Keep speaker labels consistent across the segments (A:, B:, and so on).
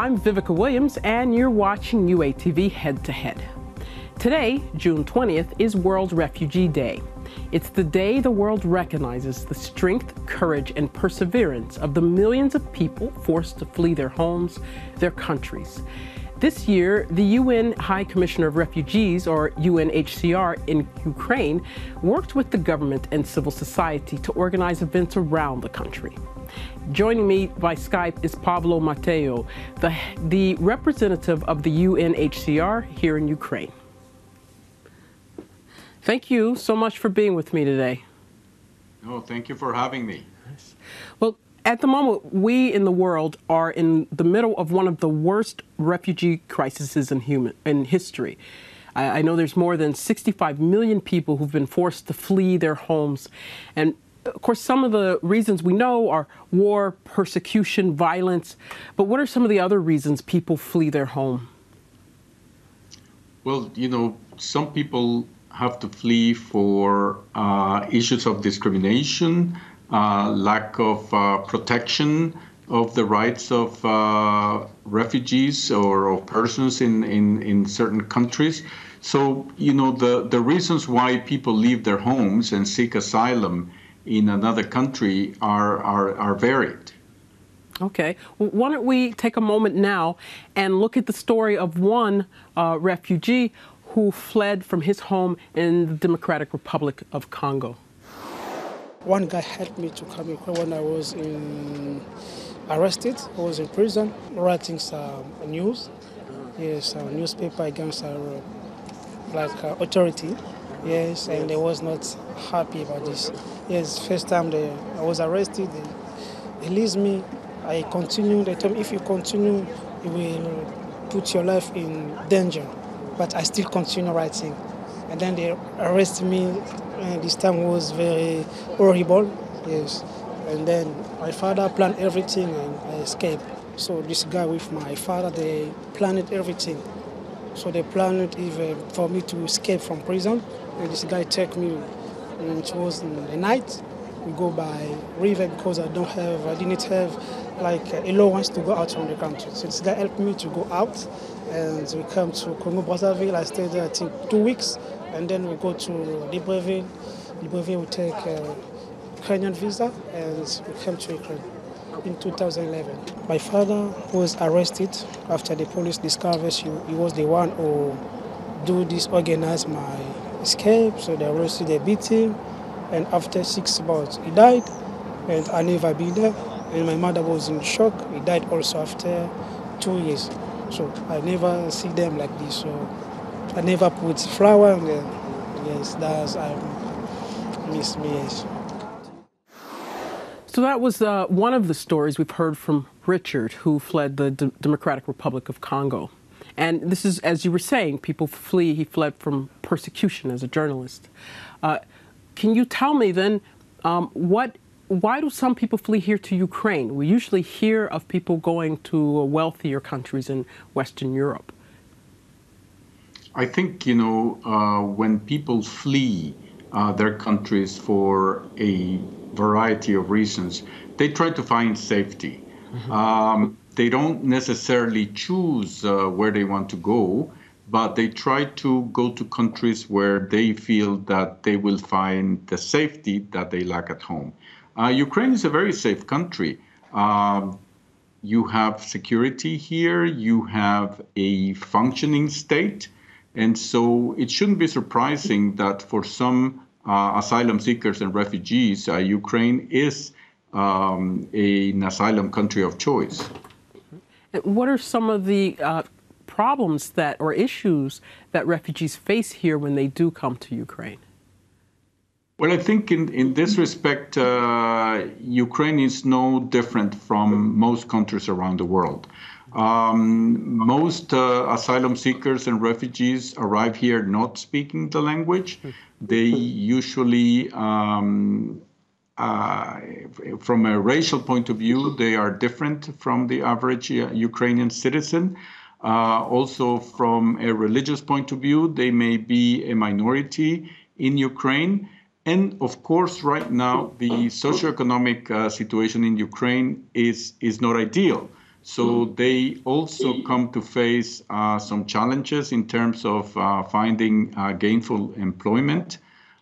A: I'm Vivica Williams, and you're watching UATV Head to Head. Today, June 20th, is World Refugee Day. It's the day the world recognizes the strength, courage, and perseverance of the millions of people forced to flee their homes, their countries. This year, the UN High Commissioner of Refugees, or UNHCR, in Ukraine worked with the government and civil society to organize events around the country. Joining me by Skype is Pablo Mateu, the representative of the UNHCR here in Ukraine. Thank you so much for being with me today.
B: Oh, thank you for having me.
A: Well, at the moment, we in the world are in the middle of one of the worst refugee crises in history. I know there's more than 65 million people who've been forced to flee their homes. And of course, some of the reasons we know are war, persecution, violence. But what are some of the other reasons people flee their home?
B: Well, some people have to flee for issues of discrimination, lack of protection of the rights of refugees or of persons in certain countries. So, the reasons why people leave their homes and seek asylum in another country are varied.
A: Okay. Well, why don't we take a moment now and look at the story of one refugee who fled from his home in the Democratic Republic of Congo.
C: One guy helped me to come here when I was arrested. I was in prison, writing some news. Yes, a newspaper against authority. Yes, and they was not happy about this. Yes, first time I was arrested, they released me. I continued. They told me, if you continue, you will put your life in danger. But I still continue writing. And then they arrested me, and this time was very horrible, yes. And then my father planned everything and I escaped. So this guy with my father, they planned everything. So they planned even for me to escape from prison. And this guy took me, and it was in the night. We go by river because I didn't have allowance to go out from the country. So this guy helped me to go out, and we come to Congo Brazzaville. I stayed there, I think, 2 weeks, and then we go to Libreville. Libreville, we take a Ukrainian visa, and we came to Ukraine in 2011. My father was arrested after the police discovered he was the one who organized my escape. So they arrested, they beat him, and after 6 months he died, and I never been there. And my mother was in shock. He died also after 2 years. So I never see them like this. So I never put flower on them. Yes, I miss me. Yes.
A: So that was one of the stories we've heard from Richard, who fled the Democratic Republic of Congo. And this is, as you were saying, people flee. He fled from persecution as a journalist. Can you tell me then why do some people flee here to Ukraine? We usually hear of people going to wealthier countries in Western Europe.
B: I think, when people flee their countries for a variety of reasons, they try to find safety. Mm-hmm. They don't necessarily choose where they want to go, but they try to go to countries where they feel that they will find the safety that they lack at home. Ukraine is a very safe country. You have security here, you have a functioning state, and so it shouldn't be surprising that for some asylum seekers and refugees, Ukraine is an asylum country of choice.
A: What are some of the problems or issues that refugees face here when they do come to Ukraine?
B: Well, I think in this respect, Ukraine is no different from most countries around the world. Most asylum seekers and refugees arrive here not speaking the language. They usually, from a racial point of view, they are different from the average Ukrainian citizen. Also, from a religious point of view, they may be a minority in Ukraine. And of course, right now, the socioeconomic situation in Ukraine is not ideal. So they also come to face some challenges in terms of finding gainful employment,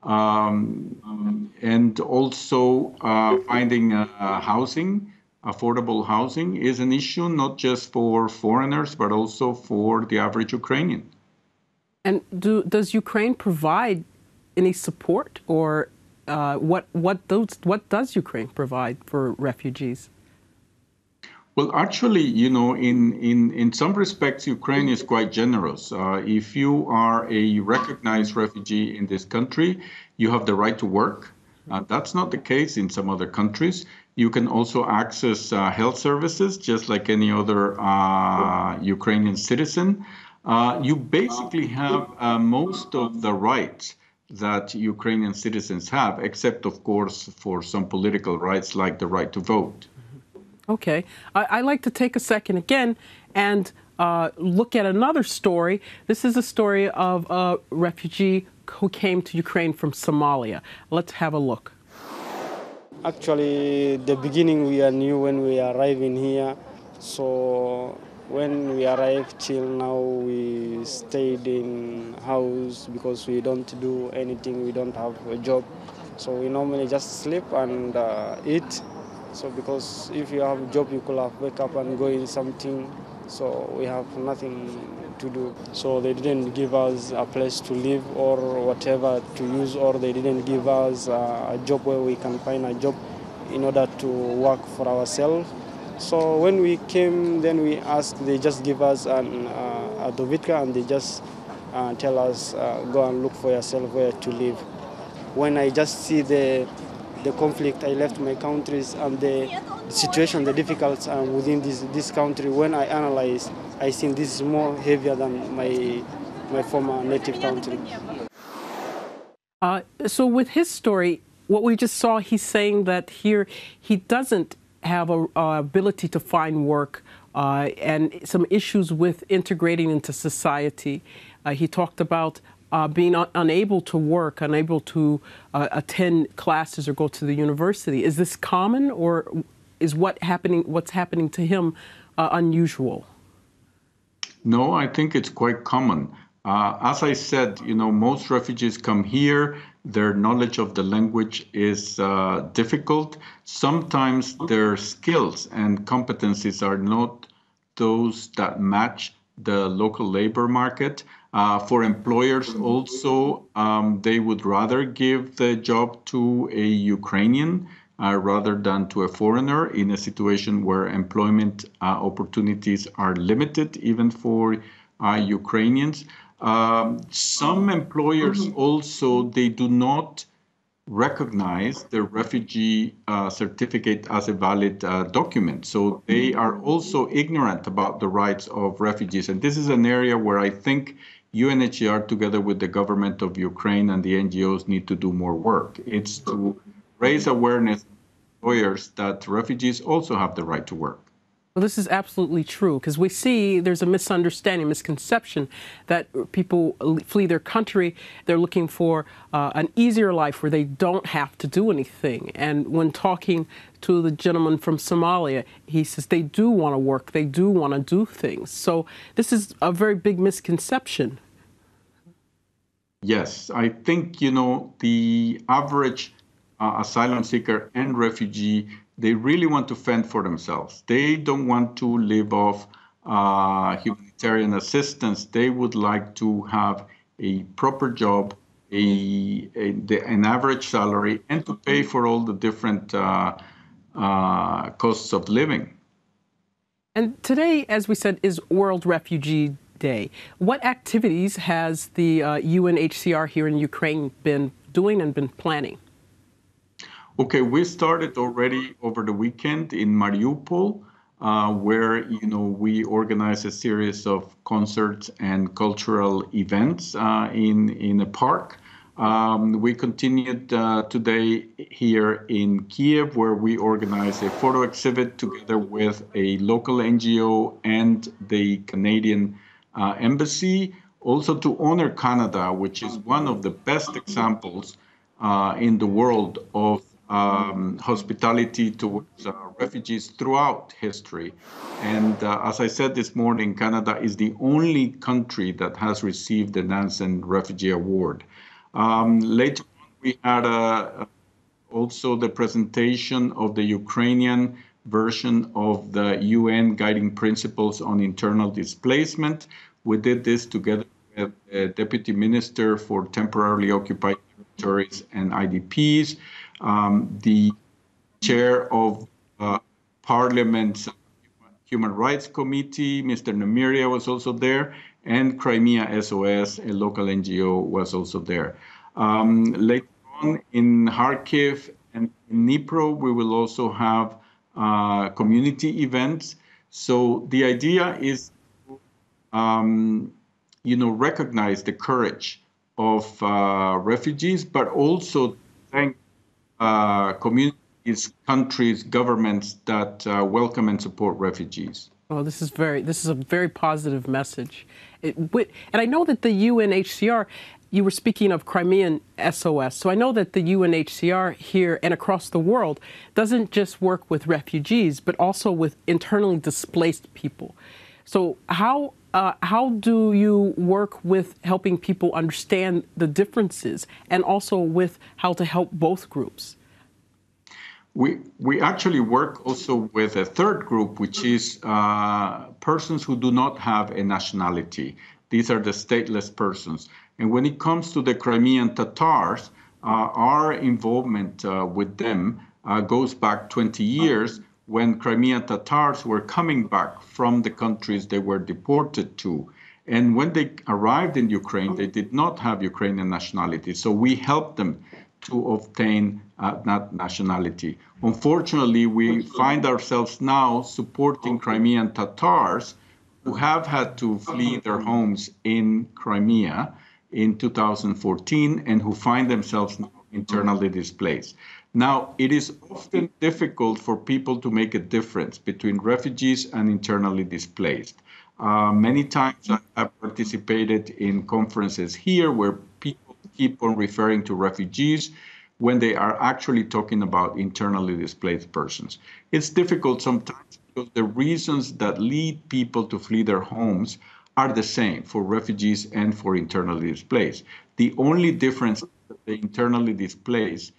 B: and also finding housing. Affordable housing is an issue not just for foreigners, but also for the average Ukrainian.
A: And does Ukraine provide any support, or what does Ukraine provide for refugees?
B: Well, actually, in some respects, Ukraine is quite generous. If you are a recognized refugee in this country, you have the right to work. That's not the case in some other countries. You can also access health services just like any other Ukrainian citizen. You basically have most of the rights that Ukrainian citizens have, except, of course, for some political rights like the right to vote.
A: Okay. I'd like to take a second again and look at another story. This is a story of a refugee who came to Ukraine from Somalia. Let's have a look.
D: Actually, the beginning we are new when we arrive in here. So when we arrived till now, we stayed in house because we don't do anything. We don't have a job. So we normally just sleep and eat. So because if you have a job, you could have wake up and go in something. So we have nothing to do. So they didn't give us a place to live or whatever to use, or they didn't give us a job where we can find a job in order to work for ourselves. So when we came, then we asked, they just give us a dovitka and they just tell us, go and look for yourself where to live. When I just see the conflict, I left my countries and the situation, the difficulties within this country. When I analyze, I think this is more heavier than my former native country.
A: So with his story, what we just saw, he's saying that here he doesn't have a ability to find work and some issues with integrating into society. He talked about being unable to work, unable to attend classes or go to the university. Is this common, or is what's happening to him unusual?
B: No, I think it's quite common. As I said, most refugees come here. Their knowledge of the language is difficult. Sometimes their skills and competencies are not those that match the local labor market. For employers also, they would rather give the job to a Ukrainian rather than to a foreigner in a situation where employment opportunities are limited, even for Ukrainians. Some employers also, they do not recognize the refugee certificate as a valid document. So they are also ignorant about the rights of refugees. And this is an area where I think UNHCR, together with the government of Ukraine and the NGOs, need to do more work. It's to raise awareness of employers that refugees also have the right to work.
A: Well, this is absolutely true, because we see there's a misunderstanding, misconception that people flee their country. They're looking for an easier life where they don't have to do anything. And when talking to the gentleman from Somalia, he says they do want to work, they do want to do things. So this is a very big misconception.
B: Yes, I think, the average asylum seeker and refugee, they really want to fend for themselves. They don't want to live off humanitarian assistance. They would like to have a proper job, an average salary, and to pay for all the different costs of living.
A: And today, as we said, is World Refugee Day. What activities has the UNHCR here in Ukraine been doing and been planning?
B: Okay, we started already over the weekend in Mariupol, where we organized a series of concerts and cultural events in a park. We continued today here in Kiev, where we organized a photo exhibit together with a local NGO and the Canadian embassy, also to honor Canada, which is one of the best examples in the world of hospitality towards refugees throughout history. And as I said this morning, Canada is the only country that has received the Nansen Refugee Award. Later on, we had also the presentation of the Ukrainian version of the UN Guiding Principles on Internal Displacement. We did this together with the Deputy Minister for Temporarily Occupied Territories and IDPs, the chair of Parliament's Human Rights Committee, Mr. Namiria, was also there, and Crimea SOS, a local NGO, was also there. Later on in Kharkiv and in Dnipro, we will also have community events. So the idea is, recognize the courage of refugees, but also thank communities, countries, governments that welcome and support refugees.
A: Oh, this is a very positive message. And I know that the UNHCR, you were speaking of Crimean SOS, so I know that the UNHCR here and across the world doesn't just work with refugees, but also with internally displaced people. So how do you work with helping people understand the differences and also with how to help both groups?
B: We actually work also with a third group, which is persons who do not have a nationality. These are the stateless persons. And when it comes to the Crimean Tatars, our involvement with them goes back 20 years when Crimean Tatars were coming back from the countries they were deported to. And when they arrived in Ukraine, they did not have Ukrainian nationality. So we helped them to obtain that nationality. Unfortunately, we find ourselves now supporting Crimean Tatars who have had to flee their homes in Crimea in 2014 and who find themselves now internally displaced. Now, it is often difficult for people to make a difference between refugees and internally displaced. Many times I have participated in conferences here where people keep on referring to refugees when they are actually talking about internally displaced persons. It's difficult sometimes because the reasons that lead people to flee their homes are the same for refugees and for internally displaced. The only difference is that the internally displaced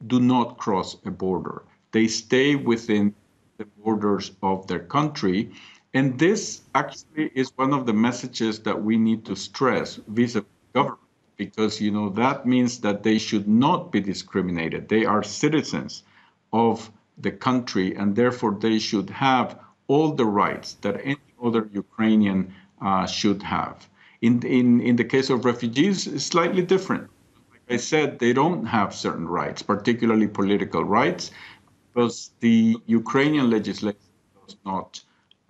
B: do not cross a border. They stay within the borders of their country. And this actually is one of the messages that we need to stress vis-a-vis government, because, that means that they should not be discriminated. They are citizens of the country, and therefore they should have all the rights that any other Ukrainian should have. In the case of refugees, it's slightly different. Like I said, they don't have certain rights, particularly political rights, because the Ukrainian legislation does not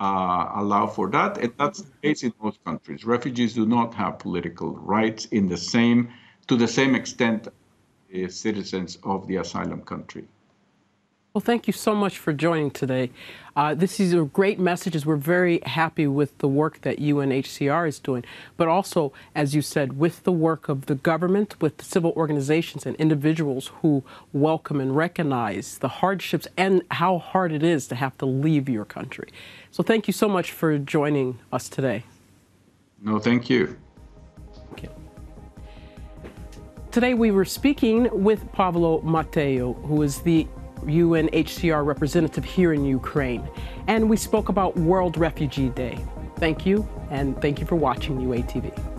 B: allow for that, and that's the case in most countries. Refugees do not have political rights to the same extent as citizens of the asylum country.
A: Well, thank you so much for joining today. This is a great message. We're very happy with the work that UNHCR is doing, but also, as you said, with the work of the government, with the civil organizations and individuals who welcome and recognize the hardships and how hard it is to have to leave your country. So thank you so much for joining us today.
B: No, thank you.
A: Okay. Today we were speaking with Pablo Mateu, who is the UNHCR representative here in Ukraine, and we spoke about World Refugee Day. Thank you, and thank you for watching UATV.